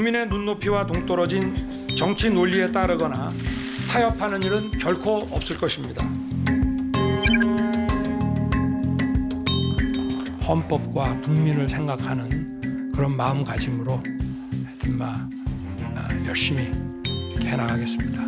국민의 눈높이와 동떨어진 정치 논리에 따르거나 타협하는 일은 결코 없을 것입니다. 헌법과 국민을 생각하는 그런 마음가짐으로 하여튼 열심히 이렇게 해나가겠습니다.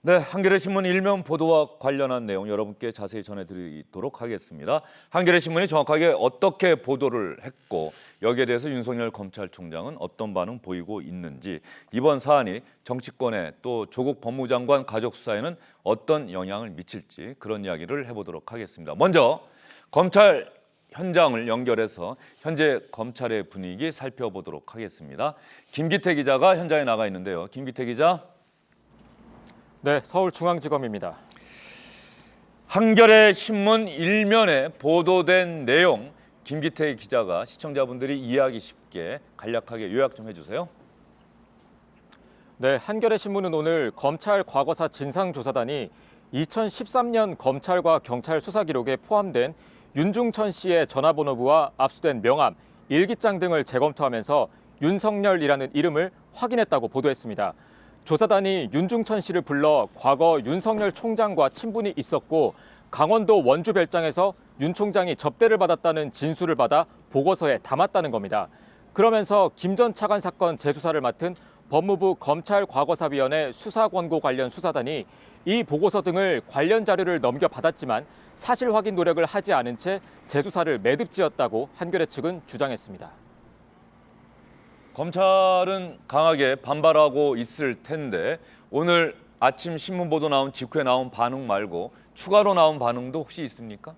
네, 한겨레신문 일면 보도와 관련한 내용 여러분께 자세히 전해드리도록 하겠습니다. 한겨레신문이 정확하게 어떻게 보도를 했고 여기에 대해서 윤석열 검찰총장은 어떤 반응 보이고 있는지, 이번 사안이 정치권에 또 조국 법무장관 가족 수사에는 어떤 영향을 미칠지 그런 이야기를 해보도록 하겠습니다. 먼저 검찰 현장을 연결해서 현재 검찰의 분위기 살펴보도록 하겠습니다. 김기태 기자가 현장에 나가 있는데요. 김기태 기자. 네, 서울중앙지검입니다. 한겨레신문 일면에 보도된 내용, 김기태 기자가 시청자분들이 이해하기 쉽게 간략하게 요약 좀 해주세요. 네, 한겨레신문은 오늘 검찰 과거사 진상조사단이 2013년 검찰과 경찰 수사 기록에 포함된 윤중천 씨의 전화번호부와 압수된 명함, 일기장 등을 재검토하면서 윤석열이라는 이름을 확인했다고 보도했습니다. 조사단이 윤중천 씨를 불러 과거 윤석열 총장과 친분이 있었고 강원도 원주 별장에서 윤 총장이 접대를 받았다는 진술을 받아 보고서에 담았다는 겁니다. 그러면서 김 전 차관 사건 재수사를 맡은 법무부 검찰과거사위원회 수사권고 관련 수사단이 이 보고서 등을 관련 자료를 넘겨받았지만 사실 확인 노력을 하지 않은 채 재수사를 매듭지었다고 한겨레 측은 주장했습니다. 검찰은 강하게 반발하고 있을 텐데 오늘 아침 신문 보도 나온 직후에 나온 반응 말고 추가로 나온 반응도 혹시 있습니까?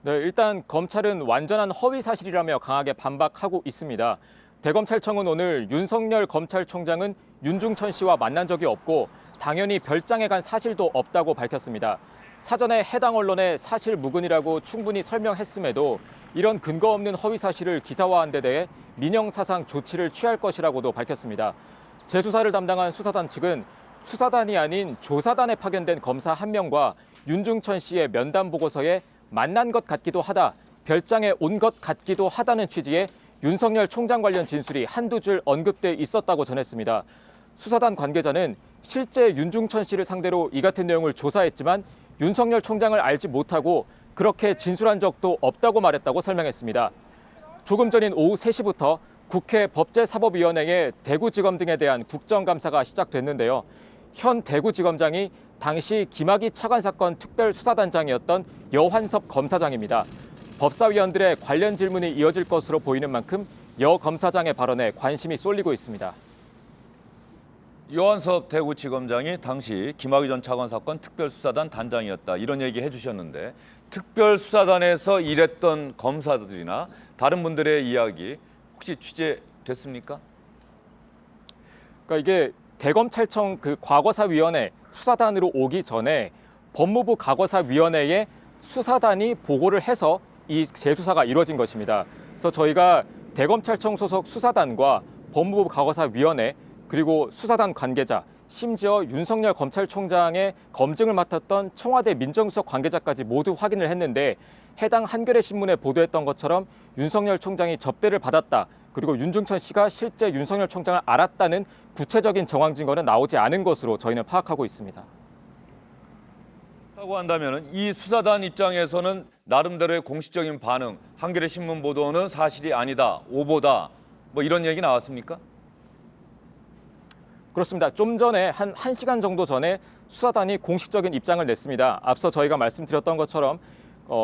네, 일단 검찰은 완전한 허위 사실이라며 강하게 반박하고 있습니다. 대검찰청은 오늘 윤석열 검찰총장은 윤중천 씨와 만난 적이 없고 당연히 별장에 간 사실도 없다고 밝혔습니다. 사전에 해당 언론에 사실 무근이라고 충분히 설명했음에도 이런 근거 없는 허위 사실을 기사화한 데 대해 민형사상 조치를 취할 것이라고도 밝혔습니다. 재수사를 담당한 수사단 측은 수사단이 아닌 조사단에 파견된 검사 한 명과 윤중천 씨의 면담 보고서에 만난 것 같기도 하다, 별장에 온 것 같기도 하다는 취지의 윤석열 총장 관련 진술이 한두 줄 언급돼 있었다고 전했습니다. 수사단 관계자는 실제 윤중천 씨를 상대로 이 같은 내용을 조사했지만 윤석열 총장을 알지 못하고 그렇게 진술한 적도 없다고 말했다고 설명했습니다. 조금 전인 오후 3시부터 국회 법제사법위원회의 대구지검 등에 대한 국정감사가 시작됐는데요. 현 대구지검장이 당시 김학의 차관 사건 특별수사단장이었던 여환섭 검사장입니다. 법사위원들의 관련 질문이 이어질 것으로 보이는 만큼 여 검사장의 발언에 관심이 쏠리고 있습니다. 여환섭 대구지검장이 당시 김학의 전 차관 사건 특별수사단 단장이었다, 이런 얘기 해주셨는데 특별수사단에서 일했던 검사들이나 다른 분들의 이야기 혹시 취재됐습니까? 그러니까 이게 대검찰청 그 과거사위원회 수사단으로 오기 전에 법무부 과거사위원회에 수사단이 보고를 해서 이 재수사가 이루어진 것입니다. 그래서 저희가 대검찰청 소속 수사단과 법무부 과거사위원회 그리고 수사단 관계자, 심지어 윤석열 검찰총장의 검증을 맡았던 청와대 민정수석 관계자까지 모두 확인을 했는데 해당 한겨레신문에 보도했던 것처럼 윤석열 총장이 접대를 받았다, 그리고 윤중천 씨가 실제 윤석열 총장을 알았다는 구체적인 정황 증거는 나오지 않은 것으로 저희는 파악하고 있습니다. 라고 한다면 이 수사단 입장에서는 나름대로의 공식적인 반응, 한겨레신문 보도는 사실이 아니다, 오보다, 뭐 이런 얘기 나왔습니까? 그렇습니다. 좀 전에 한 1시간 정도 전에 수사단이 공식적인 입장을 냈습니다. 앞서 저희가 말씀드렸던 것처럼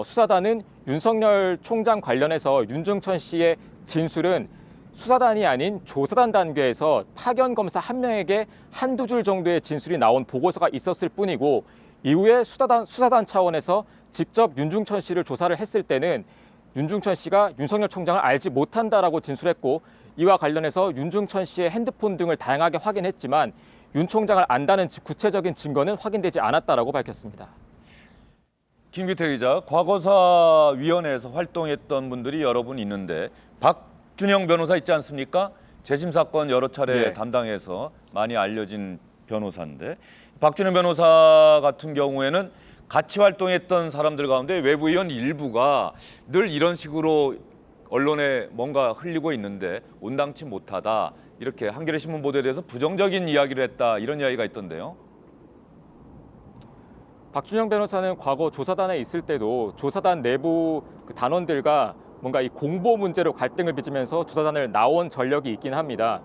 수사단은 윤석열 총장 관련해서 윤중천 씨의 진술은 수사단이 아닌 조사단 단계에서 파견 검사 한 명에게 한두 줄 정도의 진술이 나온 보고서가 있었을 뿐이고 이후에 수사단 차원에서 직접 윤중천 씨를 조사를 했을 때는 윤중천 씨가 윤석열 총장을 알지 못한다라고 진술했고 이와 관련해서 윤중천 씨의 핸드폰 등을 다양하게 확인했지만 윤 총장을 안다는 구체적인 증거는 확인되지 않았다라고 밝혔습니다. 김기태 기자, 과거사위원회에서 활동했던 분들이 여러 분 있는데 박준영 변호사 있지 않습니까? 재심 사건 여러 차례 네. 담당해서 많이 알려진 변호사인데 박준영 변호사 같은 경우에는 같이 활동했던 사람들 가운데 외부위원 일부가 늘 이런 식으로 언론에 뭔가 흘리고 있는데 온당치 못하다 이렇게 한겨레 신문 보도에 대해서 부정적인 이야기를 했다 이런 이야기가 있던데요. 박준영 변호사는 과거 조사단에 있을 때도 조사단 내부 그 단원들과 뭔가 이 공보 문제로 갈등을 빚으면서 조사단을 나온 전력이 있긴 합니다.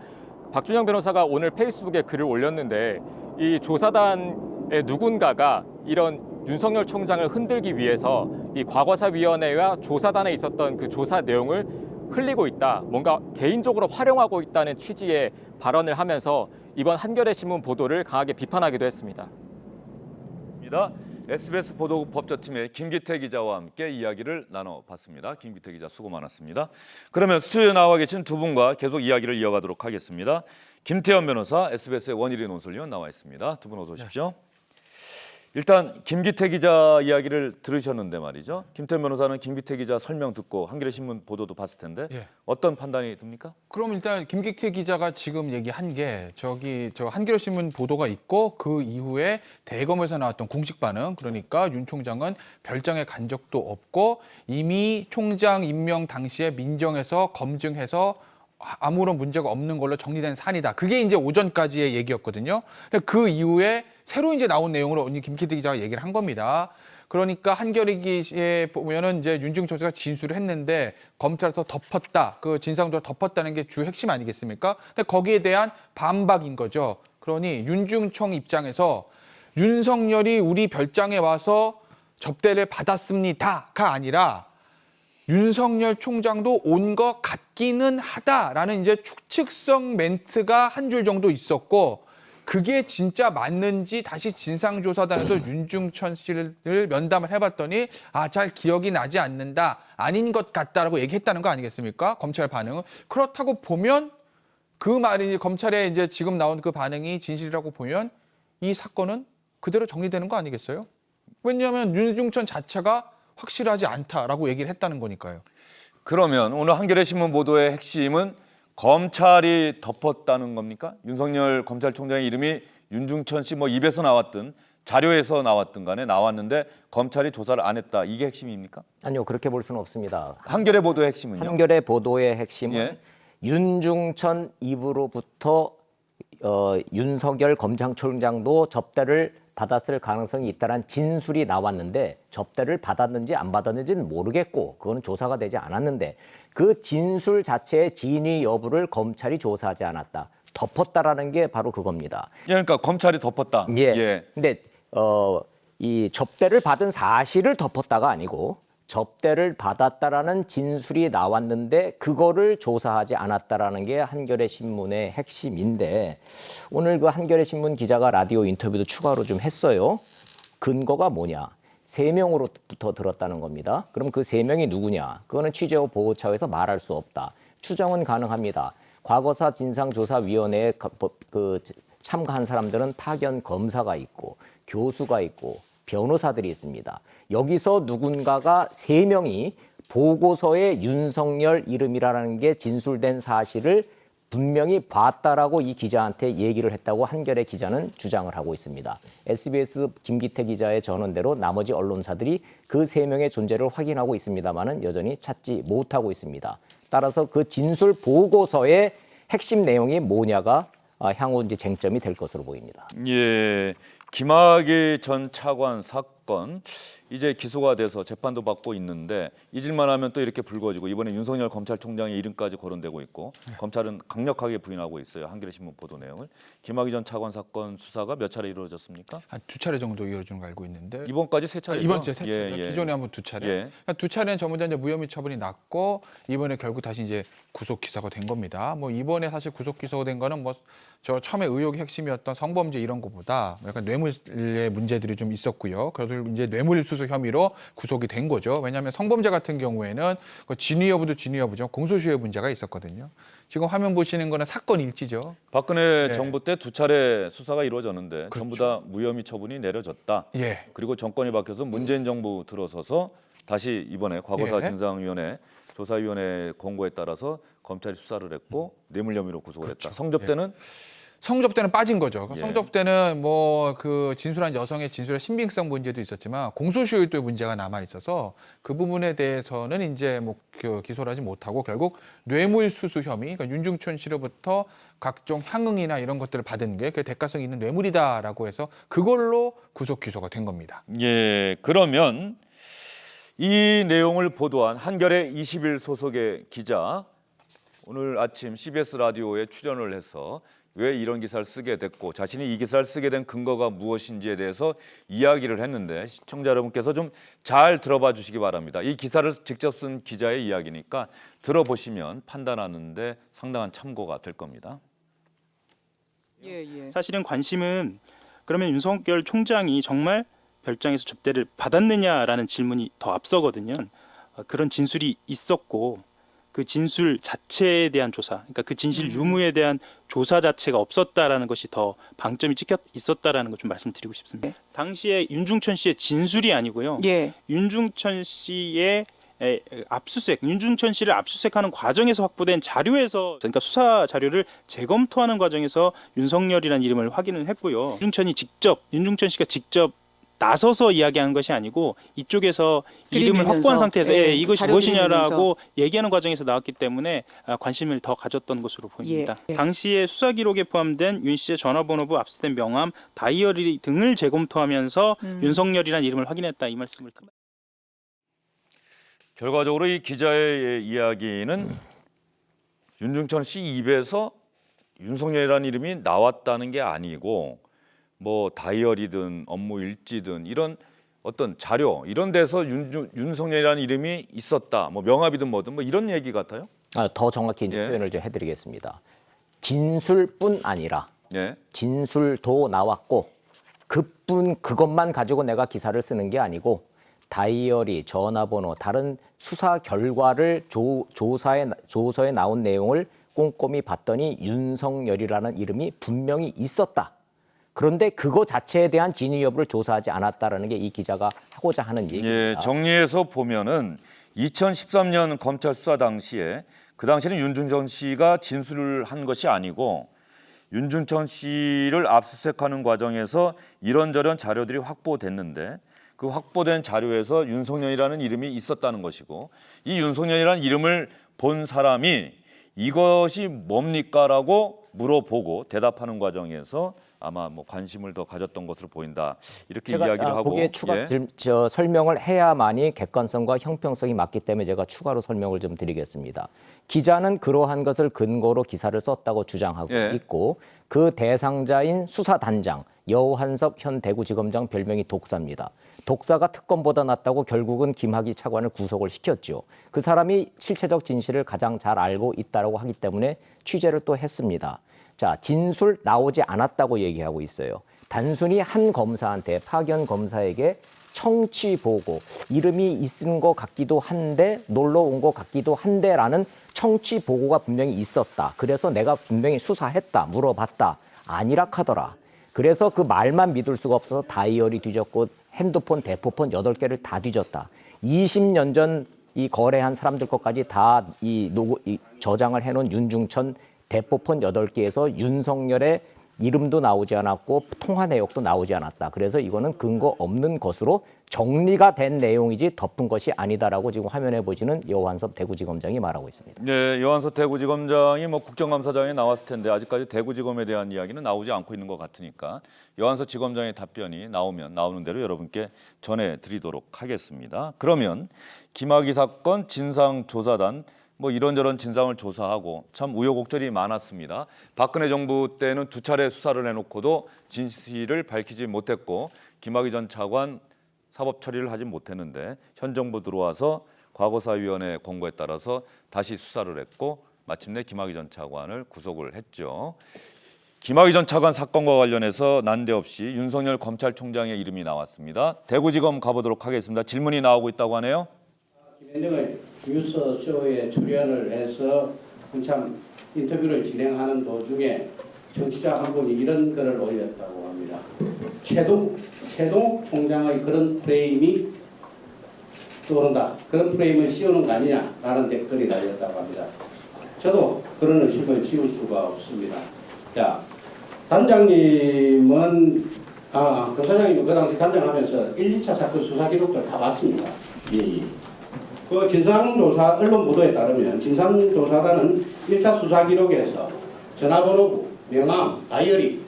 박준영 변호사가 오늘 페이스북에 글을 올렸는데 이 조사단의 누군가가 이런 윤석열 총장을 흔들기 위해서 이 과거사위원회와 조사단에 있었던 그 조사 내용을 흘리고 있다. 뭔가 개인적으로 활용하고 있다는 취지의 발언을 하면서 이번 한겨레 신문 보도를 강하게 비판하기도 했습니다. SBS 보도법조팀의 김기태 기자와 함께 이야기를 나눠봤습니다. 김기태 기자 수고 많았습니다. 그러면 스튜디오에 나와 계신 두 분과 계속 이야기를 이어가도록 하겠습니다. 김태현 변호사, SBS의 원일이 논설위원 나와 있습니다. 두 분 어서 오십시오. 일단 김기태 기자 이야기를 들으셨는데 말이죠. 김태현 변호사는 김기태 기자 설명 듣고 한겨레 신문 보도도 봤을 텐데 어떤 판단이 듭니까? 그럼 일단 김기태 기자가 지금 얘기한 게 저 한겨레 신문 보도가 있고 그 이후에 대검에서 나왔던 공식 반응, 그러니까 윤 총장은 별장에 간 적도 없고 이미 총장 임명 당시에 민정에서 검증해서 아무런 문제가 없는 걸로 정리된 사안이다. 그게 이제 오전까지의 얘기였거든요. 근데 그 이후에 새로 이제 나온 내용으로 김기태 기자가 얘기를 한 겁니다. 그러니까 한겨레기에 보면은 이제 윤중천 씨가 진술을 했는데 검찰에서 덮었다. 그 진상조사 덮었다는 게 주 핵심 아니겠습니까? 근데 거기에 대한 반박인 거죠. 그러니 윤중청 입장에서 윤석열이 우리 별장에 와서 접대를 받았습니다가 아니라 윤석열 총장도 온 것 같기는 하다라는 이제 추측성 멘트가 한 줄 정도 있었고 그게 진짜 맞는지 다시 진상조사단에서 윤중천 씨를 면담을 해봤더니 잘 기억이 나지 않는다, 아닌 것 같다라고 얘기했다는 거 아니겠습니까? 검찰 반응은. 그렇다고 보면 그 말이 검찰에 이제 지금 나온 그 반응이 진실이라고 보면 이 사건은 그대로 정리되는 거 아니겠어요? 왜냐하면 윤중천 자체가 확실하지 않다라고 얘기를 했다는 거니까요. 그러면 오늘 한겨레 신문 보도의 핵심은 검찰이 덮었다는 겁니까? 윤석열 검찰총장의 이름이 윤중천 씨 입에서 나왔든 자료에서 나왔든 간에 나왔는데 검찰이 조사를 안 했다. 이게 핵심입니까? 아니요, 그렇게 볼 수는 없습니다. 한겨레 보도의 핵심은요? 한겨레 보도의 핵심은 예. 윤중천 입으로부터 윤석열 검찰총장도 접대를 받았을 가능성이 있다는 진술이 나왔는데 접대를 받았는지 안 받았는지는 모르겠고 그거는 조사가 되지 않았는데 그 진술 자체의 진위 여부를 검찰이 조사하지 않았다. 덮었다라는 게 바로 그겁니다. 그러니까 검찰이 덮었다. 예. 근데 이 접대를 받은 사실을 덮었다가 아니고 접대를 받았다라는 진술이 나왔는데 그거를 조사하지 않았다라는 게 한겨레 신문의 핵심인데 오늘 그 한겨레 신문 기자가 라디오 인터뷰도 추가로 좀 했어요. 근거가 뭐냐? 3명으로부터 들었다는 겁니다. 그럼 그 3명이 누구냐? 그거는 취재호 보호 차원에서 말할 수 없다. 추정은 가능합니다. 과거사 진상조사위원회에 참가한 사람들은 파견 검사가 있고 교수가 있고 변호사들이 있습니다. 여기서 누군가가 3명이 보고서에 윤석열 이름이라는 게 진술된 사실을 분명히 봤다라고 이 기자한테 얘기를 했다고 한겨레 기자는 주장을 하고 있습니다. SBS 김기태 기자의 전언대로 나머지 언론사들이 그 3명의 존재를 확인하고 있습니다만은 여전히 찾지 못하고 있습니다. 따라서 그 진술 보고서의 핵심 내용이 뭐냐가 향후 이제 쟁점이 될 것으로 보입니다. 예, 김학의 전 차관 사건 이제 기소가 돼서 재판도 받고 있는데 잊을만 하면 또 이렇게 불거지고 이번에 윤석열 검찰총장의 이름까지 거론되고 있고 검찰은 강력하게 부인하고 있어요. 한겨레 신문 보도 내용을. 김학의 전 차관 사건 수사가 몇 차례 이루어졌습니까? 한 2차례 정도 이어지는 거 알고 있는데 이번까지 3차례죠? 이번 주에 3차례. 기존에 한 번 2차례. 예. 그러니까 2차례는 전부 다 이제 무혐의 처분이 났고 이번에 결국 다시 이제 구속 기소가 된 겁니다. 뭐 이번에 사실 구속 기소가 된 거는 뭐 저 처음에 의혹의 핵심이었던 성범죄 이런 거보다 약간 뇌물의 문제들이 좀 있었고요. 그래서 이제 뇌물수수 혐의로 구속이 된 거죠. 왜냐하면 성범죄 같은 경우에는 그 진위 여부도 진위 여부죠. 공소시효의 문제가 있었거든요. 지금 화면 보시는 거는 사건 일지죠. 박근혜 네. 정부 때 2차례 수사가 이루어졌는데 그렇죠. 전부 다 무혐의 처분이 내려졌다. 예. 그리고 정권이 바뀌어서 문재인 정부 들어서서 다시 이번에 과거사 예. 진상위원회 조사위원회 공고에 따라서 검찰이 수사를 했고 뇌물 혐의로 구속을 그렇죠. 했다. 성접 때는 성접 때는 빠진 거죠. 예. 성접 때는 뭐 그 진술한 여성의 진술의 신빙성 문제도 있었지만 공소시효의 또 문제가 남아 있어서 그 부분에 대해서는 이제 뭐 기소를 하지 못하고 결국 뇌물수수 혐의, 그러니까 윤중천 씨로부터 각종 향응이나 이런 것들을 받은 게 그 대가성 있는 뇌물이다라고 해서 그걸로 구속 기소가 된 겁니다. 예, 그러면 이 내용을 보도한 한겨레 20일 소속의 기자 오늘 아침 CBS 라디오에 출연을 해서 왜 이런 기사를 쓰게 됐고 자신이 이 기사를 쓰게 된 근거가 무엇인지에 대해서 이야기를 했는데 시청자 여러분께서 좀 잘 들어봐 주시기 바랍니다. 이 기사를 직접 쓴 기자의 이야기니까 들어보시면 판단하는데 상당한 참고가 될 겁니다. 사실은 관심은 그러면 윤석열 총장이 정말 별장에서 접대를 받았느냐라는 질문이 더 앞서거든요. 그런 진술이 있었고 그 진술 자체에 대한 조사, 그러니까 그 진실 유무에 대한 조사 자체가 없었다라는 것이 더 방점이 찍혀 있었다라는 것 좀 말씀드리고 싶습니다. 네. 당시에 윤중천 씨의 진술이 아니고요. 예. 윤중천 씨의 압수수색, 윤중천 씨를 압수수색하는 과정에서 확보된 자료에서, 그러니까 수사 자료를 재검토하는 과정에서 윤석열이라는 이름을 확인을 했고요. 윤중천 씨가 직접 나서서 이야기한 것이 아니고 이쪽에서 이름을 들이밀면서, 확보한 상태에서 예, 이것이 자료 무엇이냐라고 얘기하는 과정에서 나왔기 때문에 관심을 더 가졌던 것으로 보입니다. 예. 당시에 수사 기록에 포함된 윤 씨의 전화번호부, 압수된 명함, 다이어리 등을 재검토하면서 윤석열이라는 이름을 확인했다 이 말씀을 드립니다. 결과적으로 이 기자의 이야기는 윤중천 씨 입에서 윤석열이라는 이름이 나왔다는 게 아니고 뭐 다이어리든 업무 일지든 이런 어떤 자료 이런 데서 윤석열이라는 이름이 있었다. 뭐 명함이든 뭐든 뭐 이런 얘기 같아요. 더 정확히 이제 예. 표현을 좀 해드리겠습니다. 진술뿐 아니라 예. 진술도 나왔고 그것만 가지고 내가 기사를 쓰는 게 아니고 다이어리, 전화번호, 다른 수사 결과를 조서에 나온 내용을 꼼꼼히 봤더니 윤석열이라는 이름이 분명히 있었다. 그런데 그거 자체에 대한 진위 여부를 조사하지 않았다라는 게 이 기자가 하고자 하는 얘기입니다. 예, 정리해서 보면은 2013년 검찰 수사 당시에 그 당시에는 윤중천 씨가 진술을 한 것이 아니고 윤중천 씨를 압수수색하는 과정에서 이런저런 자료들이 확보됐는데 그 확보된 자료에서 윤석열이라는 이름이 있었다는 것이고 이 윤석열이라는 이름을 본 사람이 이것이 뭡니까라고 물어보고 대답하는 과정에서 아마 뭐 관심을 더 가졌던 것으로 보인다 이렇게 제가 이야기를 하고 거기에 추가 예. 설명을 해야만이 객관성과 형평성이 맞기 때문에 제가 추가로 설명을 좀 드리겠습니다. 기자는 그러한 것을 근거로 기사를 썼다고 주장하고 예. 있고 그 대상자인 수사단장 여한섭 현 대구지검장 별명이 독사입니다. 독사가 특검보다 낫다고 결국은 김학의 차관을 구속을 시켰죠. 그 사람이 실체적 진실을 가장 잘 알고 있다고 하기 때문에 취재를 또 했습니다. 자, 진술 나오지 않았다고 얘기하고 있어요. 단순히 한 검사한테, 파견 검사에게 청취 보고, 이름이 있은 것 같기도 한데, 놀러 온 것 같기도 한데라는 청취 보고가 분명히 있었다. 그래서 내가 분명히 수사했다, 물어봤다. 아니라 카더라. 그래서 그 말만 믿을 수가 없어서 다이어리 뒤졌고, 핸드폰, 대포폰 8개를 다 뒤졌다. 20년 전 이 거래한 사람들 것까지 다 이 저장을 해놓은 윤중천 대포폰 8개에서 윤석열의 이름도 나오지 않았고 통화 내역도 나오지 않았다. 그래서 이거는 근거 없는 것으로 정리가 된 내용이지 덮은 것이 아니다라고 지금 화면에 보시는 여호완섭 대구지검장이 말하고 있습니다. 네, 여한섭 대구지검장이 뭐 국정감사장에 나왔을 텐데 아직까지 대구지검에 대한 이야기는 나오지 않고 있는 것 같으니까 여한섭 지검장의 답변이 나오면 나오는 대로 여러분께 전해드리도록 하겠습니다. 그러면 김학의 사건 진상조사단 뭐 이런저런 진상을 조사하고 참 우여곡절이 많았습니다. 박근혜 정부 때는 2차례 수사를 해놓고도 진실을 밝히지 못했고 김학의 전 차관 사법 처리를 하지 못했는데 현 정부 들어와서 과거사위원회 권고에 따라서 다시 수사를 했고 마침내 김학의 전 차관을 구속을 했죠. 김학의 전 차관 사건과 관련해서 난데없이 윤석열 검찰총장의 이름이 나왔습니다. 대구지검 가보도록 하겠습니다. 질문이 나오고 있다고 하네요. 김현정의 뉴스쇼에 출연을 해서 한참 인터뷰를 진행하는 도중에 정치자 한 분이 이런 글을 올렸다고 합니다. 최동 총장의 그런 프레임이 떠오른다. 그런 프레임을 씌우는 거 아니냐라는 댓글이 달렸다고 합니다. 저도 그런 의식을 지울 수가 없습니다. 자, 단장님은 검사장님은 그 당시 단장하면서 1, 2차 사건 수사 기록들 다 봤습니다. 예. 그 진상조사 언론 보도에 따르면 진상조사단은 1차 수사 기록에서 전화번호부, 명함, 다이어리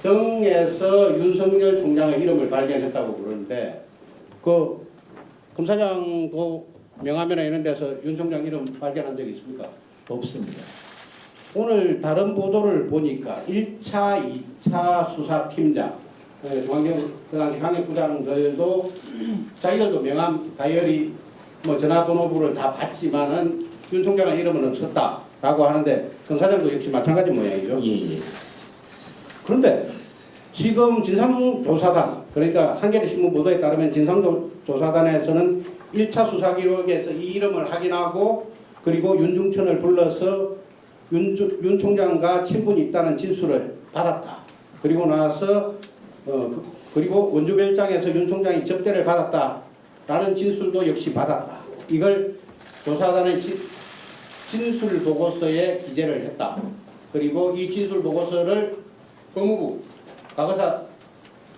등에서 윤석열 총장의 이름을 발견했다고 그러는데 그 검사장도 명함이나 이런 데서 윤 총장 이름 발견한 적이 있습니까? 없습니다. 오늘 다른 보도를 보니까 1차, 2차 수사팀장 중앙경 그 당시 강력부장들도 자기들도 명함, 다이어리 뭐 전화번호부를 다 봤지만은 윤 총장의 이름은 없었다라고 하는데 검사장도 역시 마찬가지 모양이죠. 예. 그런데 지금 진상조사단 그러니까 한겨레 신문 보도에 따르면 진상조사단에서는 1차 수사 기록에서 이 이름을 확인하고 그리고 윤중천을 불러서 윤 총장과 친분이 있다는 진술을 받았다. 그리고 나서 그리고 원주별장에서 윤 총장이 접대를 받았다라는 진술도 역시 받았다. 이걸 조사단의 진술 보고서에 기재를 했다. 그리고 이 진술 보고서를 법무부 과거사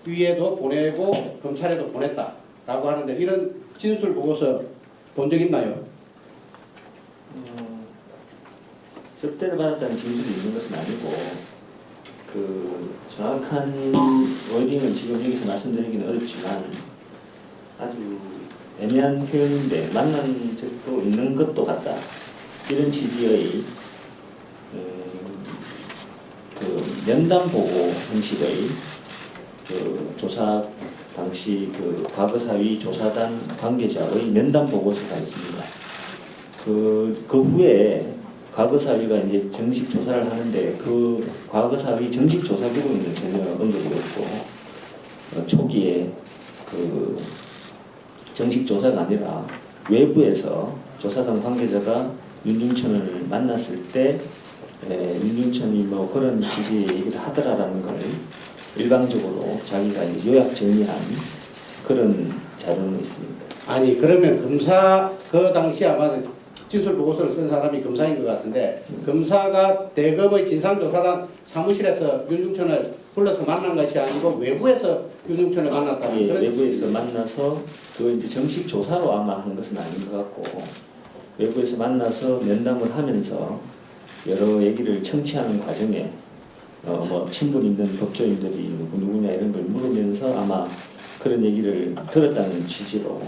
위에도 보내고 검찰에도 보냈다라고 하는데 이런 진술 보고서 본 적 있나요? 접대를 받았다는 진술이 있는 것은 아니고 그 정확한 워딩은 지금 여기서 말씀드리기는 어렵지만 아주 애매한 표현인데 만난 적도 있는 것도 같다. 이런 취지의 그 면담 보고 형식의 그 조사 당시 그 과거사위 조사단 관계자의 면담 보고서가 있습니다. 그 후에 과거사위가 이제 정식 조사를 하는데 그 과거사위 정식 조사 기록에는 전혀 언급이 없고 초기에 그 정식 조사가 아니라 외부에서 조사단 관계자가 윤중천을 만났을 때 윤중천이 뭐 그런 취지의 얘기를 하더라라는 걸 일방적으로 자기가 이제 요약 정리한 그런 자료는 있습니다. 아니 그러면 검사 그 당시 아마 진술 보고서를 쓴 사람이 검사인 것 같은데 검사가 대검의 진상조사단 사무실에서 윤중천을 불러서 만난 것이 아니고 외부에서 윤중천을 만났다는 그런 외부에서 만나서 그 이제 정식 조사로 아마 한 것은 아닌 것 같고 외부에서 만나서 면담을 하면서 여러 얘기를 청취하는 과정에 뭐 친분 있는 법조인들이 누구냐 이런 걸 물으면서 아마 그런 얘기를 들었다는 취지로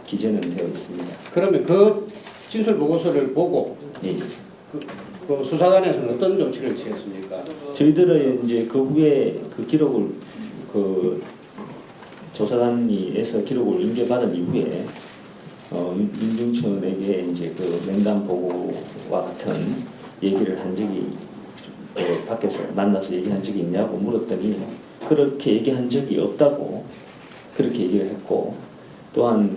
기재는 되어 있습니다. 그러면 그 진술 보고서를 보고 예. 그 수사단에서는 어떤 조치를 취했습니까? 저희들은 이제 그 후에 그 기록을 그 조사단에서 기록을 인계받은 이후에 윤중천에게 이제 그 면담 보고와 같은 얘기를 한 적이 밖에서 만나서 얘기한 적이 있냐고 물었더니 그렇게 얘기한 적이 없다고 그렇게 얘기를 했고 또한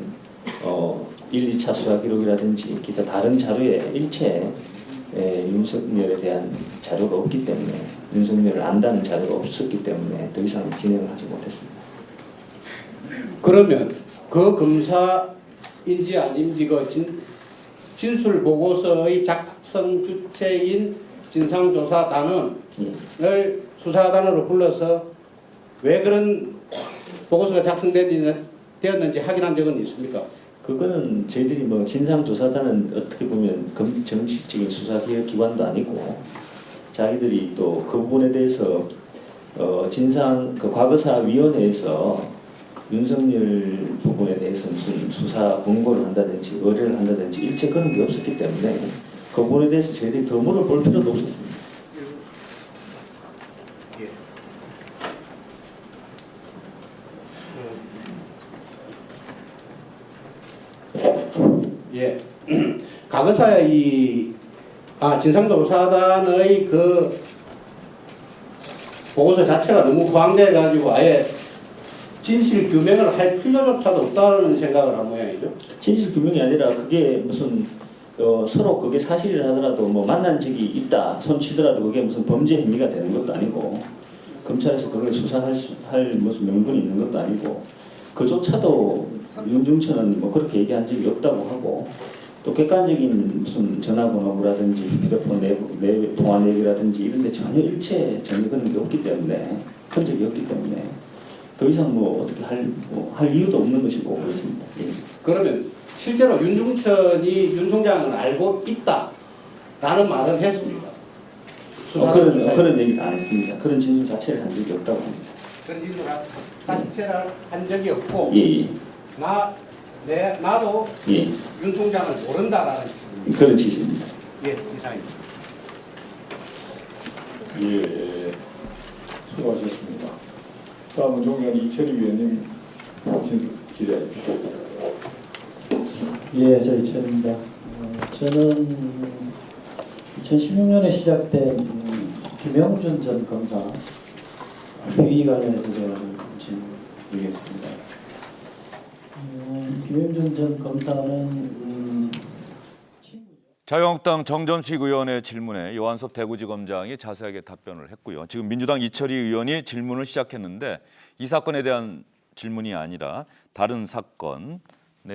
1, 2차 수사 기록이라든지 기타 다른 자료에 일체 윤석열에 대한 자료가 없기 때문에 윤석열을 안다는 자료가 없었기 때문에 더 이상 진행을 하지 못했습니다. 그러면 그 검사인지 아닌지 그 진술 보고서의 작성 주체인 진상조사단을 수사단으로 불러서 왜 그런 보고서가 작성되었는지 확인한 적은 있습니까? 그거는 저희들이 뭐 진상조사단은 어떻게 보면 정식적인 수사기관도 아니고 자기들이 또 그 부분에 대해서 과거사위원회에서 윤석열 부분에 대해서 무슨 수사 권고를 한다든지 의뢰를 한다든지 일체 그런 게 없었기 때문에 그 부분에 대해서 저희들이 더 물어볼 필요도 없었습니다. 예. 과거사의 진상조사단의 그 보고서 자체가 너무 과장돼 가지고 아예 진실 규명을 할 필요조차도 없다는 생각을 한 모양이죠. 진실 규명이 아니라 그게 무슨 서로 그게 사실이라 하더라도 뭐 만난 적이 있다 손치더라도 그게 무슨 범죄 행위가 되는 것도 아니고 검찰에서 그걸 수사할 무슨 명분이 있는 것도 아니고 그조차도 윤중천은 뭐 그렇게 얘기한 적이 없다고 하고 또 객관적인 무슨 전화번호라든지 휴대폰 내 통화 내역이라든지 이런 데 전혀 그런 게 없기 때문에 흔적이 없기 때문에 더 이상 뭐 어떻게 할 이유도 없는 것이고 그렇습니다. 예. 그러면 실제로 윤중천이 윤 총장을 알고 있다라는 말은 했습니까? 그런 얘기는 안 했습니다. 그런 진술 자체를 한 적이 없다고 합니다. 그런 진술 자체를 한 적이 없고 예. 나도 예. 윤 총장을 모른다라는 그런 취지입니다. 예, 이상입니다. 예, 수고하셨습니다. 다음은 종현 이철희 위원님 기대하십니다. 예, 저 이철입니다. 저는 2016년에 시작된 김영준 전 검사 회의 관련해서 제가 좀 질문드리겠습니다. 김영준 전 검사는 자유한국당 정점식 의원의 질문에 요한섭 대구지검장이 자세하게 답변을 했고요. 지금 민주당 이철희 의원이 질문을 시작했는데 이 사건에 대한 질문이 아니라 다른 사건에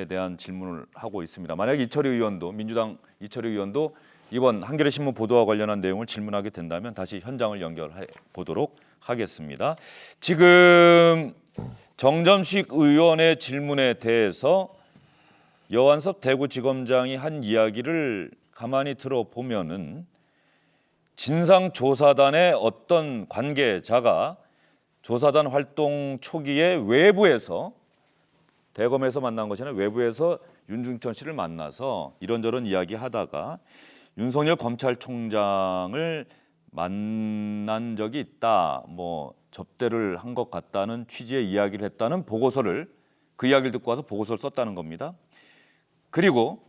대한 질문을 하고 있습니다. 만약 이철희 의원도 민주당 이철희 의원도 이번 한겨레 신문 보도와 관련한 내용을 질문하게 된다면 다시 현장을 연결해 보도록 하겠습니다. 지금 정점식 의원의 질문에 대해서 요한섭 대구지검장이 한 이야기를 가만히 들어보면은 진상조사단의 어떤 관계자가 조사단 활동 초기에 외부에서 대검에서 만난 것이 아니라 외부에서 윤중천 씨를 만나서 이런저런 이야기하다가 윤석열 검찰총장을 만난 적이 있다, 뭐 접대를 한 것 같다는 취지의 이야기를 했다는 보고서를 그 이야기를 듣고 와서 보고서를 썼다는 겁니다. 그리고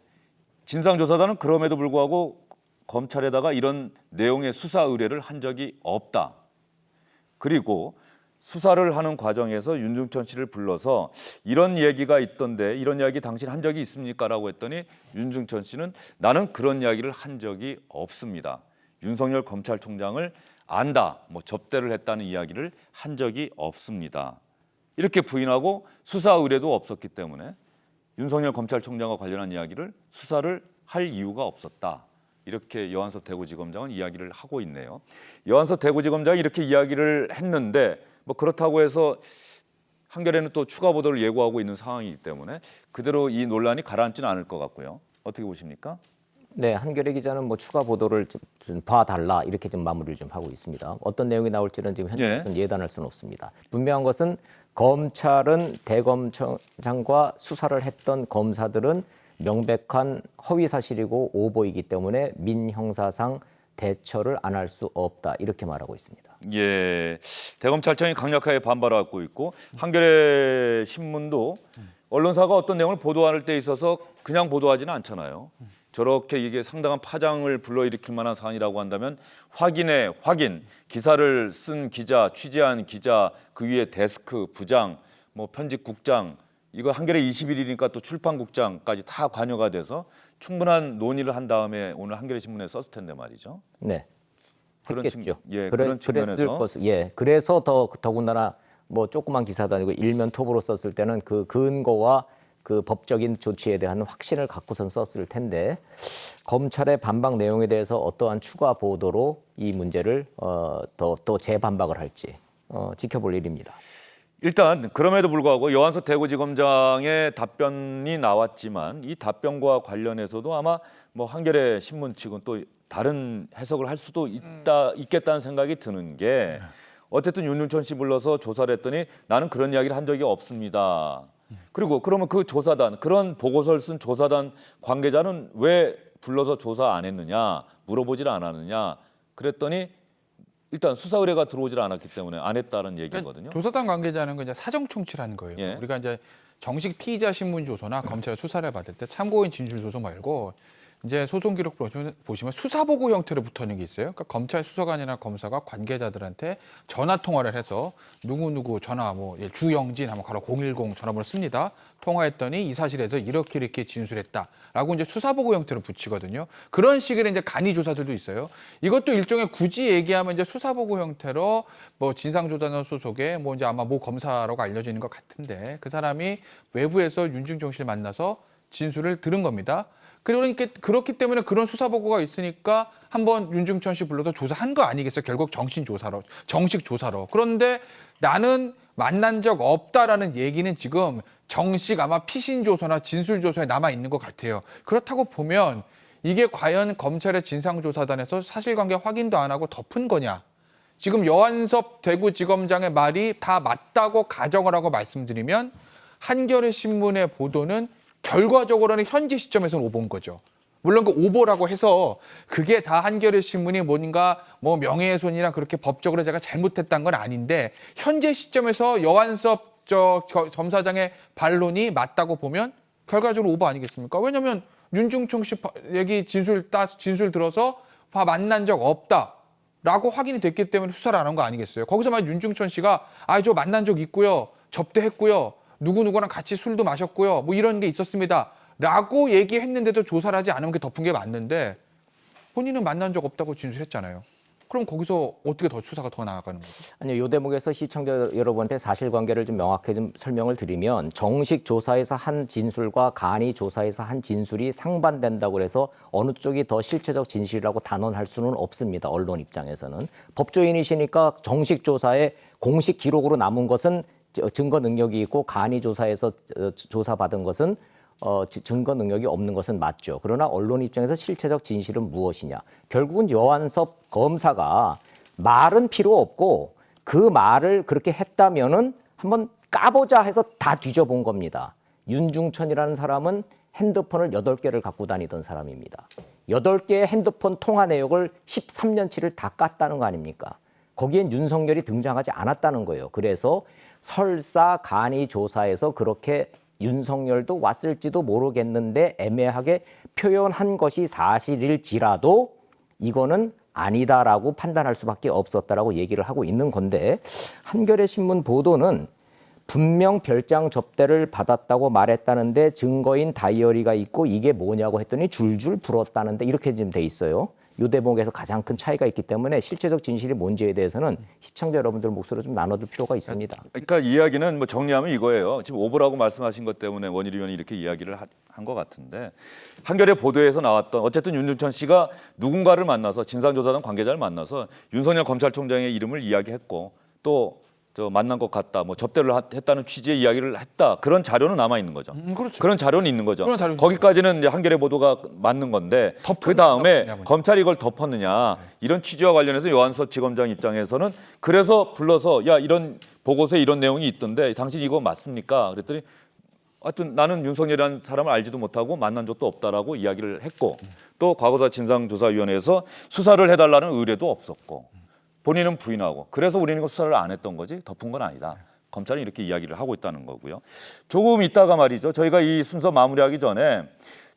진상조사단은 그럼에도 불구하고 검찰에다가 이런 내용의 수사 의뢰를 한 적이 없다. 그리고 수사를 하는 과정에서 윤중천 씨를 불러서 이런 얘기가 있던데 이런 이야기 당신 한 적이 있습니까? 라고 했더니 윤중천 씨는 나는 그런 이야기를 한 적이 없습니다. 윤석열 검찰총장을 안다, 뭐 접대를 했다는 이야기를 한 적이 없습니다. 이렇게 부인하고 수사 의뢰도 없었기 때문에 윤석열 검찰총장과 관련한 이야기를 수사를 할 이유가 없었다. 이렇게 요한섭 대구지검장은 이야기를 하고 있네요. 요한섭 대구지검장이 이렇게 이야기를 했는데 뭐 그렇다고 해서 한겨레는 또 추가 보도를 예고하고 있는 상황이기 때문에 그대로 이 논란이 가라앉지는 않을 것 같고요. 어떻게 보십니까? 네, 한겨레 기자는 뭐 추가 보도를 좀 봐달라 이렇게 좀 마무리를 좀 하고 있습니다. 어떤 내용이 나올지는 지금 현재로서는 예단할 수는 없습니다. 분명한 것은 검찰은 대검장과 수사를 했던 검사들은 명백한 허위 사실이고 오보이기 때문에 민형사상 대처를 안 할 수 없다 이렇게 말하고 있습니다. 예, 대검찰청이 강력하게 반발하고 있고 한겨레 신문도 언론사가 어떤 내용을 보도할 때 있어서 그냥 보도하지는 않잖아요. 저렇게 이게 상당한 파장을 불러일으킬 만한 사안이라고 한다면 확인, 기사를 쓴 기자, 취재한 기자, 그 위에 데스크, 부장, 뭐 편집국장, 이거 한겨레 21일이니까 또 출판국장까지 다 관여가 돼서 충분한 논의를 한 다음에 오늘 한겨레 신문에 썼을 텐데 말이죠. 네, 그런 했겠죠. 그런 측면에서 그래서 더군다나 뭐 조그만 기사도 아니고 일면 톱으로 썼을 때는 그 근거와 그 법적인 조치에 대한 확신을 갖고선 썼을 텐데 검찰의 반박 내용에 대해서 어떠한 추가 보도로 이 문제를 또 재반박을 할지 지켜볼 일입니다. 일단 그럼에도 불구하고 여한서 대구지검장의 답변이 나왔지만 이 답변과 관련해서도 아마 뭐 한겨레 신문 측은 또 다른 해석을 할 수도 있겠다는 생각이 드는 게 어쨌든 윤중천 씨 불러서 조사를 했더니 나는 그런 이야기를 한 적이 없습니다. 그리고 그러면 그 조사단, 그런 보고서를 쓴 조사단 관계자는 왜 불러서 조사 안 했느냐, 물어보질 않았느냐 그랬더니 일단 수사 의뢰가 들어오질 않았기 때문에 안 했다는 얘기거든요. 조사단 관계자는 이제 사정 청취라는 거예요. 예. 우리가 이제 정식 피의자 신문 조서나 검찰 수사를 받을 때 참고인 진술 조서 말고 이제 소송 기록 보시면 수사 보고 형태로 붙어 있는 게 있어요. 그러니까 검찰 수사관이나 검사가 관계자들한테 전화 통화를 해서 누구 전화 뭐 주영진 하면 가로 010 전화번호 씁니다. 통화했더니 이 사실에서 이렇게 진술했다라고 이제 수사 보고 형태로 붙이거든요. 그런 식의 이제 간이 조사들도 있어요. 이것도 일종의 굳이 얘기하면 이제 수사 보고 형태로 뭐 진상조사단 소속의 뭐 이제 아마 모 검사라고 알려져 있는 것 같은데 그 사람이 외부에서 윤중천 씨를 만나서 진술을 들은 겁니다. 그러니까 그렇기 때문에 그런 수사 보고가 있으니까 한번 윤중천 씨 불러서 조사한 거 아니겠어요? 결국 정식 조사로. 그런데 나는 만난 적 없다라는 얘기는 지금 정식 아마 피신 조서나 진술 조서에 남아 있는 것 같아요. 그렇다고 보면 이게 과연 검찰의 진상조사단에서 사실관계 확인도 안 하고 덮은 거냐? 지금 여한섭 대구지검장의 말이 다 맞다고 가정을 하고 말씀드리면 한겨레 신문의 보도는 결과적으로는 현재 시점에서는 오보인 거죠. 물론 그 오보라고 해서 그게 다 한겨레 신문이 뭔가 뭐 명예훼손이나 그렇게 법적으로 제가 잘못했다는 건 아닌데 현재 시점에서 여한섭 검사장의 반론이 맞다고 보면 결과적으로 오보 아니겠습니까? 왜냐하면 윤중천 씨 얘기 진술 들어서 만난 적 없다라고 확인이 됐기 때문에 수사를 안 한 거 아니겠어요? 거기서 만약 윤중천 씨가 저 만난 적 있고요, 접대했고요. 누구누구랑 같이 술도 마셨고요. 뭐 이런 게 있었습니다. 라고 얘기했는데도 조사를 하지 않으면 그게 덮은 게 맞는데 본인은 만난 적 없다고 진술했잖아요. 그럼 거기서 어떻게 더 수사가 더 나아가는 거죠? 아니요. 이 대목에서 시청자 여러분한테 사실관계를 좀 명확하게 좀 설명을 드리면 정식 조사에서 한 진술과 간이 조사에서 한 진술이 상반된다고 해서 어느 쪽이 더 실체적 진실이라고 단언할 수는 없습니다. 언론 입장에서는. 법조인이시니까 정식 조사에 공식 기록으로 남은 것은 증거 능력이 있고 간이 조사에서 조사받은 것은 증거 능력이 없는 것은 맞죠. 그러나 언론 입장에서 실체적 진실은 무엇이냐. 결국은 여한섭 검사가 말은 필요 없고 그 말을 그렇게 했다면은 한번 까보자 해서 다 뒤져본 겁니다. 윤중천이라는 사람은 핸드폰을 8개를 갖고 다니던 사람입니다. 8개의 핸드폰 통화 내역을 13년치를 다 깠다는 거 아닙니까? 거기엔 윤석열이 등장하지 않았다는 거예요. 그래서 설사 간이 조사에서 그렇게 윤석열도 왔을지도 모르겠는데 애매하게 표현한 것이 사실일지라도 이거는 아니다라고 판단할 수밖에 없었다라고 얘기를 하고 있는 건데 한겨레 신문 보도는 분명 별장 접대를 받았다고 말했다는데 증거인 다이어리가 있고 이게 뭐냐고 했더니 줄줄 불었다는데 이렇게 지금 돼 있어요. 이 대목에서 가장 큰 차이가 있기 때문에 실체적 진실이 뭔지에 대해서는 시청자 여러분들 목소리를 좀 나눠줄 필요가 있습니다. 그러니까 이야기는 뭐 정리하면 이거예요. 지금 오보라고 말씀하신 것 때문에 원희룡 의원이 이렇게 이야기를 한 것 같은데 한겨레 보도에서 나왔던 어쨌든 윤중천 씨가 누군가를 만나서 진상조사단 관계자를 만나서 윤석열 검찰총장의 이름을 이야기했고 또 만난 것 같다, 뭐 접대를 했다는 취지의 이야기를 했다. 그런 자료는 남아 있는 거죠. 그렇죠. 그런 자료는 있는 거죠. 그런 자료는 거기까지는 이제 한겨레 보도가 맞는 건데 그 다음에 검찰이 이걸 덮었느냐 이런 취지와 관련해서 여한섭 지검장 입장에서는 그래서 불러서 야 이런 보고서에 이런 내용이 있던데 당신 이거 맞습니까? 그랬더니 하여튼 나는 윤석열이라는 사람을 알지도 못하고 만난 적도 없다라고 이야기를 했고 또 과거사 진상조사위원회에서 수사를 해달라는 의뢰도 없었고. 본인은 부인하고 그래서 우리는 이거 수사를 안 했던 거지 덮은 건 아니다. 검찰은 이렇게 이야기를 하고 있다는 거고요. 조금 있다가 말이죠. 저희가 이 순서 마무리하기 전에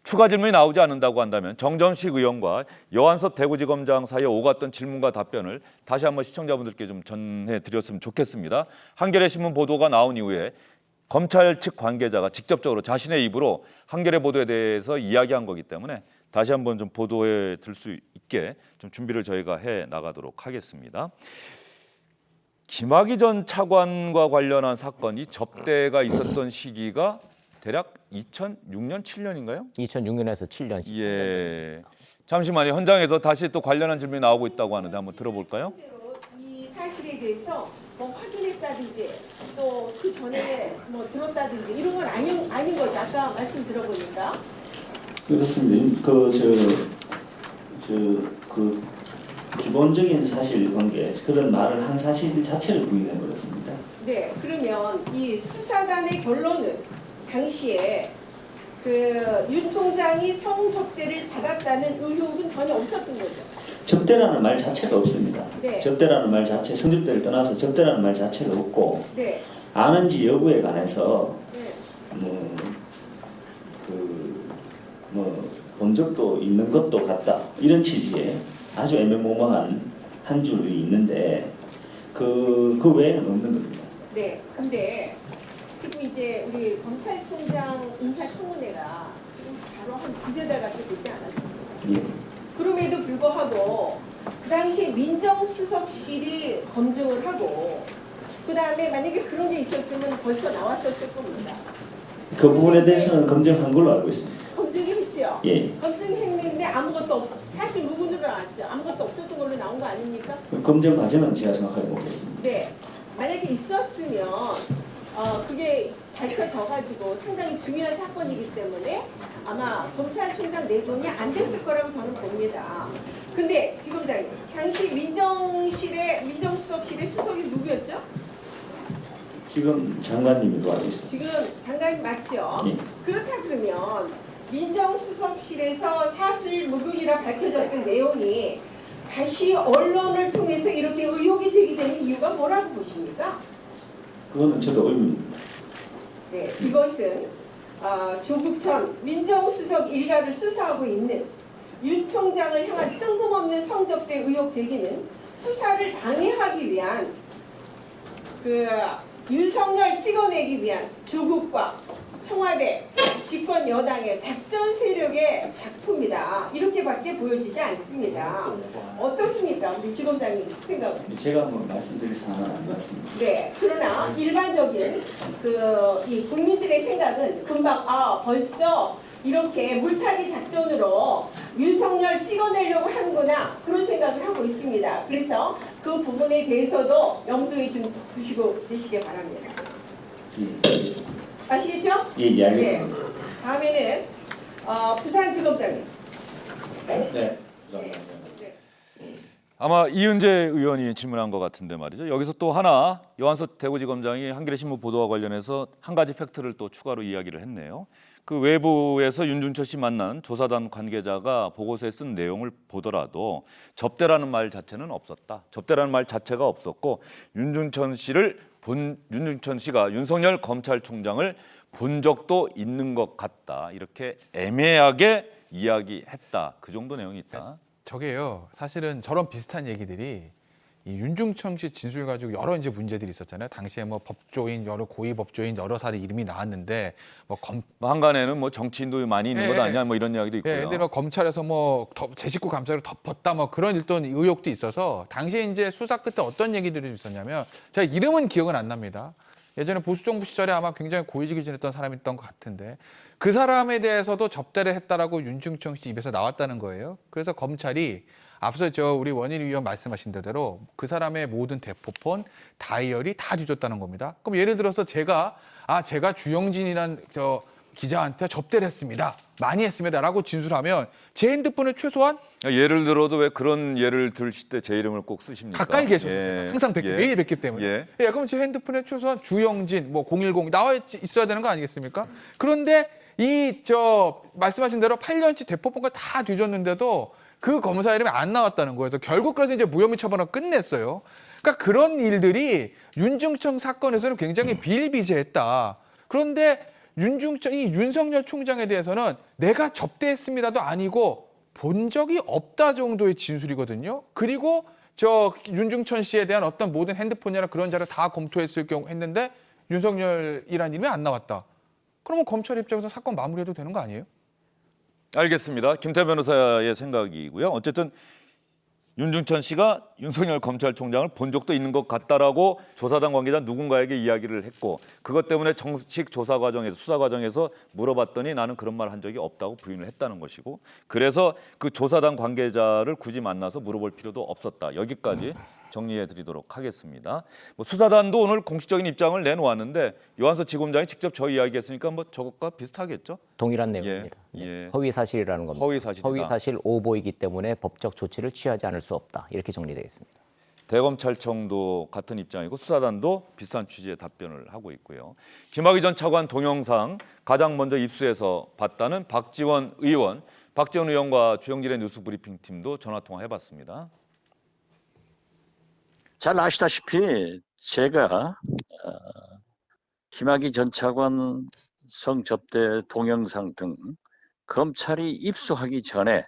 추가 질문이 나오지 않는다고 한다면 정점식 의원과 여한섭 대구지검장 사이에 오갔던 질문과 답변을 다시 한번 시청자분들께 좀 전해드렸으면 좋겠습니다. 한겨레 신문 보도가 나온 이후에 검찰 측 관계자가 직접적으로 자신의 입으로 한겨레 보도에 대해서 이야기한 거기 때문에 다시 한번 좀 보도에 들 수 있게 좀 준비를 저희가 해 나가도록 하겠습니다. 김학의 전 차관과 관련한 사건이 접대가 있었던 시기가 대략 2006년, 7년인가요? 2006년에서 7년. 예. 잠시만요. 현장에서 다시 또 관련한 질문이 나오고 있다고 하는데 한번 들어볼까요? 이 사실에 대해서 뭐 확인했다든지 또 그 전에 뭐 들었다든지 이런 건 아닌 거죠. 아까 말씀 들어보니까. 그렇습니다. 그 기본적인 사실관계 그런 말을 한 사실 자체를 부인해 버렸습니다. 네, 그러면 이 수사단의 결론은 당시에 그 윤 총장이 성접대를 받았다는 의혹은 전혀 없었던 거죠. 접대라는 말 자체가 없습니다. 네. 접대라는 말 자체, 성접대를 떠나서 접대라는 말 자체가 없고 네. 아는지 여부에 관해서 네. 본 적도 있는 것도 같다 이런 취지의 아주 애매모호한 한 줄이 있는데 그 외에는 없는 겁니다. 네. 근데 지금 이제 우리 검찰총장 인사청문회가 지금 바로 한 두세 달밖에 되지 않았습니다. 예. 그럼에도 불구하고 그 당시 민정수석실이 검증을 하고 그 다음에 만약에 그런 게 있었으면 벌써 나왔었을 겁니다. 그 부분에 대해서는 검증한 걸로 알고 있습니다. 검증했죠? 예. 검증했는데 아무것도 사실 무근으로 나왔죠. 아무것도 없었던 걸로 나온 거 아닙니까? 그 검증 과정은 제가 정확하게 모르겠습니다. 네. 만약에 있었으면 그게 밝혀져가지고 상당히 중요한 사건이기 때문에 아마 검찰총장 내정이 안 됐을 거라고 저는 봅니다. 근데 지금 당시 민정수석실의 수석이 누구였죠? 지금 장관님이 도와주고 있습니다. 지금 장관님 맞죠? 예. 그렇다 그러면 민정수석실에서 사실 무근이라 밝혀졌던 내용이 다시 언론을 통해서 이렇게 의혹이 제기되는 이유가 뭐라고 보십니까? 그거는 저도 의문입니다. 네, 이것은 조국천 민정수석 일가를 수사하고 있는 윤 총장을 향한 뜬금없는 성접대 의혹 제기는 수사를 방해하기 위한 그 윤석열 찍어내기 위한 조국과 청와대 집권 여당의 작전 세력의 작품이다. 이렇게밖에 보여지지 않습니다. 어떻습니까? 우리 지검장님 생각은? 제가 한번 말씀드릴 사항은 아닌 것 같습니다. 네. 그러나 일반적인 이 국민들의 생각은 금방 벌써 이렇게 물타기 작전으로 윤석열 찍어내려고 하는구나 그런 생각을 하고 있습니다. 그래서 그 부분에 대해서도 염두에 두시고 계시기 바랍니다. 예, 알겠습니다. 아시겠죠? 예, 알겠습니다. 네. 다음에는 부산지검장님. 네. 아마 이은재 의원이 질문한 것 같은데 말이죠. 여기서 또 하나 여한석 대구지검장이 한겨레 신문 보도와 관련해서 한 가지 팩트를 또 추가로 이야기를 했네요. 그 외부에서 윤중천 씨 만난 조사단 관계자가 보고서에 쓴 내용을 보더라도 접대라는 말 자체는 없었다. 접대라는 말 자체가 없었고 윤중천 씨가 윤석열 검찰총장을 본 적도 있는 것 같다. 이렇게 애매하게 이야기했다. 그 정도 내용이 있다. 저게요. 사실은 저런 비슷한 얘기들이 이 윤중천 씨 진술 가지고 여러 이제 문제들이 있었잖아요. 당시에 뭐 법조인 여러 고위 법조인 여러 사람의 이름이 나왔는데 한간에는 뭐 정치인도 많이 있는 것 아니야? 뭐 이런 이야기도 있고요. 근데 뭐 검찰에서 뭐 제 식구 감찰을 덮었다 뭐 그런 일단 의혹도 있어서 당시에 이제 수사 끝에 어떤 얘기들이 있었냐면 제가 이름은 기억은 안 납니다. 예전에 보수 정부 시절에 아마 굉장히 고위직을 지냈던 사람이 있던 것 같은데 그 사람에 대해서도 접대를 했다라고 윤중천 씨 입에서 나왔다는 거예요. 그래서 검찰이 앞서 우리 원일 위원 말씀하신 대로 그 사람의 모든 대포폰, 다이어리 다 뒤졌다는 겁니다. 그럼 예를 들어서 제가 주영진이란 기자한테 접대를 했습니다. 많이 했습니다라고 진술하면 제 핸드폰에 최소한 예를 들어도 왜 그런 예를 들실 때 제 이름을 꼭 쓰십니까? 가까이 계셔. 항상 매일 뵙기 때문에. 그럼 제 핸드폰에 최소한 주영진, 010 나와 있어야 되는 거 아니겠습니까? 그런데 말씀하신 대로 8년치 대포폰과 다 뒤졌는데도 그 검사 이름이 안 나왔다는 거예요. 그래서 결국 그래서 이제 무혐의 처분을 끝냈어요. 그러니까 그런 일들이 윤중천 사건에서는 굉장히 비일비재했다. 그런데 윤석열 총장에 대해서는 내가 접대했습니다도 아니고 본 적이 없다 정도의 진술이거든요. 그리고 윤중천 씨에 대한 어떤 모든 핸드폰이나 그런 자를 다 검토했을 경우 했는데 윤석열이라는 이름이 안 나왔다. 그러면 검찰 입장에서 사건 마무리해도 되는 거 아니에요? 알겠습니다. 김태 변호사의 생각이고요. 어쨌든 윤중천 씨가 윤석열 검찰총장을 본 적도 있는 것 같다라고 조사단 관계자 누군가에게 이야기를 했고 그것 때문에 정식 조사 과정에서 수사 과정에서 물어봤더니 나는 그런 말 한 적이 없다고 부인을 했다는 것이고 그래서 그 조사단 관계자를 굳이 만나서 물어볼 필요도 없었다. 여기까지 정리해 드리도록 하겠습니다. 수사단도 오늘 공식적인 입장을 내놓았는데 요한서 지검장이 직접 저 이야기했으니까 뭐 저것과 비슷하겠죠? 동일한 내용입니다. 예. 허위 사실이라는 겁니다. 허위 사실이다. 허위 사실 오보이기 때문에 법적 조치를 취하지 않을 수 없다. 이렇게 정리되겠습니다. 대검찰청도 같은 입장이고 수사단도 비슷한 취지의 답변을 하고 있고요. 김학의 전 차관 동영상 가장 먼저 입수해서 봤다는 박지원 의원과 주영진의 뉴스브리핑팀도 전화통화해봤습니다. 잘 아시다시피 제가 김학의 전 차관 성접대 동영상 등 검찰이 입수하기 전에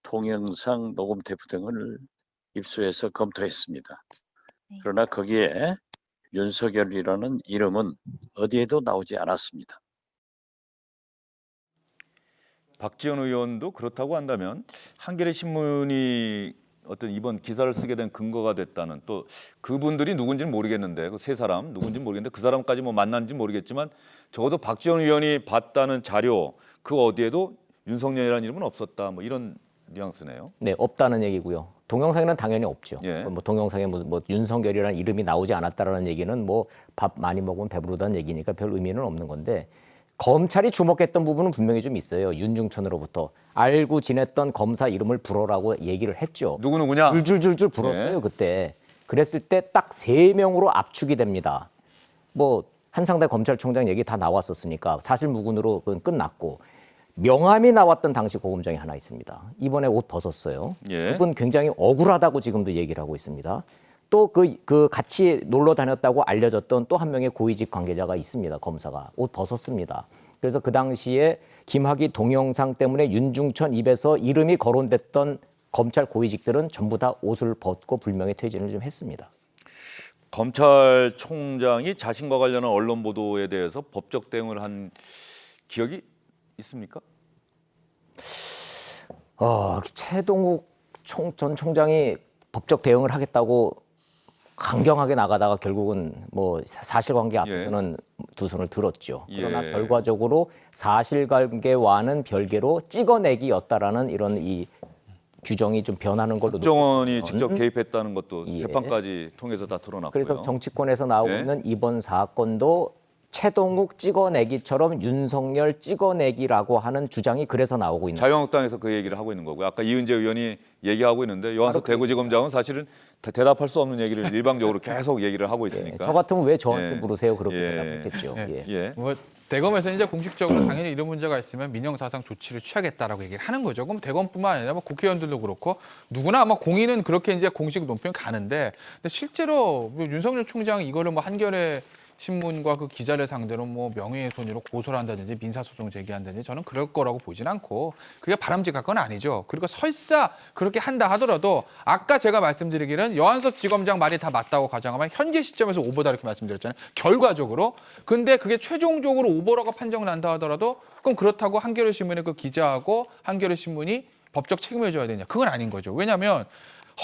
동영상 녹음 테이프 등을 입수해서 검토했습니다. 그러나 거기에 윤석열이라는 이름은 어디에도 나오지 않았습니다. 박지원 의원도 그렇다고 한다면 한겨레 신문이 어떤 이번 기사를 쓰게 된 근거가 됐다는 또 그분들이 누군지는 모르겠는데 그 세 사람 누군지는 모르겠는데 그 사람까지 뭐 만났는지 모르겠지만 적어도 박지원 의원이 봤다는 자료 그 어디에도 윤석열이라는 이름은 없었다 뭐 이런 뉘앙스네요. 네, 없다는 얘기고요. 동영상에는 당연히 없죠. 예. 뭐 동영상에 뭐 윤석열이라는 이름이 나오지 않았다라는 얘기는 뭐 밥 많이 먹으면 배부르다는 얘기니까 별 의미는 없는 건데 검찰이 주목했던 부분은 분명히 좀 있어요. 윤중천으로부터 알고 지냈던 검사 이름을 불어라고 얘기를 했죠. 누구냐? 줄줄줄줄 불었어요. 예. 그때. 그랬을 때 딱 3명으로 압축이 됩니다. 뭐 한상대 검찰총장 얘기 다 나왔었으니까 사실무근으로 그건 끝났고 명함이 나왔던 당시 고검장이 하나 있습니다. 이번에 옷 벗었어요. 예. 그분 굉장히 억울하다고 지금도 얘기를 하고 있습니다. 또 그 같이 놀러 다녔다고 알려졌던 또 한 명의 고위직 관계자가 있습니다. 검사가 옷 벗었습니다. 그래서 그 당시에 김학의 동영상 때문에 윤중천 입에서 이름이 거론됐던 검찰 고위직들은 전부 다 옷을 벗고 불명예 퇴진을 좀 했습니다. 검찰총장이 자신과 관련한 언론 보도에 대해서 법적 대응을 한 기억이 있습니까? 최동욱 전 총장이 법적 대응을 하겠다고 강경하게 나가다가 결국은 뭐 사실관계 앞에서는 두 손을 들었죠. 그러나 예. 결과적으로 사실관계와는 별개로 찍어내기였다라는 이런 이 규정이 좀 변하는 걸로 국정원이 직접 개입했다는 것도 예. 재판까지 통해서 다 드러났고요. 그래서 정치권에서 나오고 네. 있는 이번 사건도 최동욱 찍어내기처럼 윤석열 찍어내기라고 하는 주장이 그래서 나오고 있는 거예요. 자유한국당에서 그 얘기를 하고 있는 거고요. 아까 이은재 의원이 얘기하고 있는데 요한석 대구지검장은 사실은 대답할 수 없는 얘기를 일방적으로 계속 얘기를 하고 있으니까. 저 같으면 왜 저한테 예. 물으세요? 그렇게 예. 대답했겠죠. 예. 예. 뭐 대검에서 이제 공식적으로 당연히 이런 문제가 있으면 민형사상 조치를 취하겠다라고 얘기를 하는 거죠. 그럼 대검뿐만 아니라 뭐 국회의원들도 그렇고 누구나 아마 공인은 그렇게 이제 공식 논평 가는데 근데 실제로 뭐 윤석열 총장이 이거를 뭐 한겨레 신문과 그 기자를 상대로 뭐 명예훼손으로 고소를 한다든지 민사소송 제기한다든지 저는 그럴 거라고 보진 않고 그게 바람직할 건 아니죠. 그리고 설사 그렇게 한다 하더라도 아까 제가 말씀드리기는 여한석 지검장 말이 다 맞다고 가정하면 현재 시점에서 오보다 이렇게 말씀드렸잖아요. 결과적으로. 근데 그게 최종적으로 오보라고 판정난다 하더라도 그럼 그렇다고 한겨레 신문의 그 기자하고 한겨레 신문이 법적 책임을 져야 되냐. 그건 아닌 거죠. 왜냐하면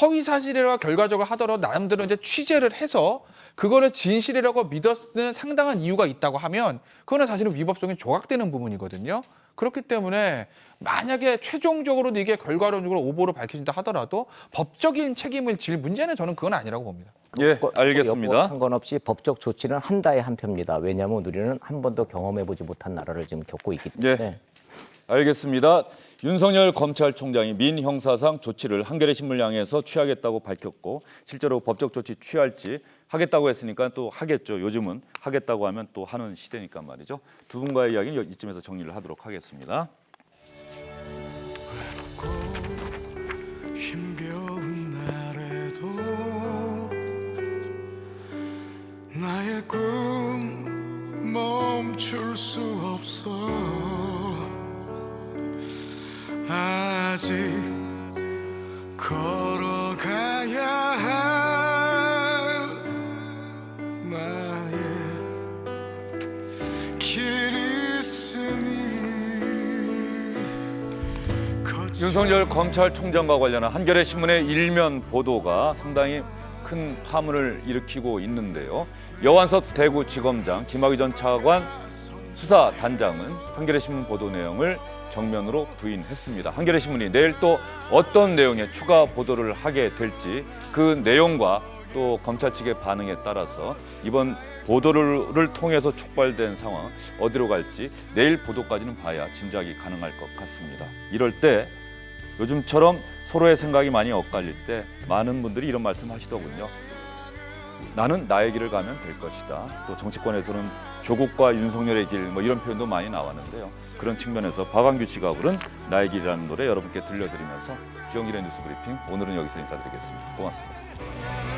허위 사실이라고 결과적으로 하더라도 나름대로 이제 취재를 해서 그거를 진실이라고 믿었는 상당한 이유가 있다고 하면 그거는 사실은 위법성이 조각되는 부분이거든요. 그렇기 때문에 만약에 최종적으로 이게 결과론적으로 오보로 밝혀진다 하더라도 법적인 책임을 질 문제는 저는 그건 아니라고 봅니다. 예, 알겠습니다. 상관없이 법적 조치는 한다의 한 표입니다. 왜냐하면 우리는 한 번도 경험해보지 못한 나라를 지금 겪고 있기 때문에. 예. 알겠습니다. 윤석열 검찰총장이 민형사상 조치를 한겨레 신문을 향해서 취하겠다고 밝혔고 실제로 법적 조치 취할지 하겠다고 했으니까 또 하겠죠. 요즘은 하겠다고 하면 또 하는 시대니까 말이죠. 두 분과의 이야기는 이쯤에서 정리를 하도록 하겠습니다. 힘겨운 날에도 나의 꿈 멈출 수 없어 아직 걸어가야 할 나의 길 있으니 윤석열 검찰총장과 관련한 한겨레 신문의 일면 보도가 상당히 큰 파문을 일으키고 있는데요. 여완섭 대구지검장, 김학의 전 차관 수사단장은 한겨레 신문 보도 내용을 정면으로 부인했습니다. 한겨레 신문이 내일 또 어떤 내용의 추가 보도를 하게 될지, 그 내용과 또 검찰 측의 반응에 따라서 이번 보도를 통해서 촉발된 상황 어디로 갈지 내일 보도까지는 봐야 짐작이 가능할 것 같습니다. 이럴 때 요즘처럼 서로의 생각이 많이 엇갈릴 때 많은 분들이 이런 말씀 하시더군요. 나는 나의 길을 가면 될 것이다. 또 정치권에서는 조국과 윤석열의 길 뭐 이런 표현도 많이 나왔는데요. 그런 측면에서 박완규 씨가 부른 나의 길이라는 노래 여러분께 들려드리면서 주영길의 뉴스 브리핑 오늘은 여기서 인사드리겠습니다. 고맙습니다.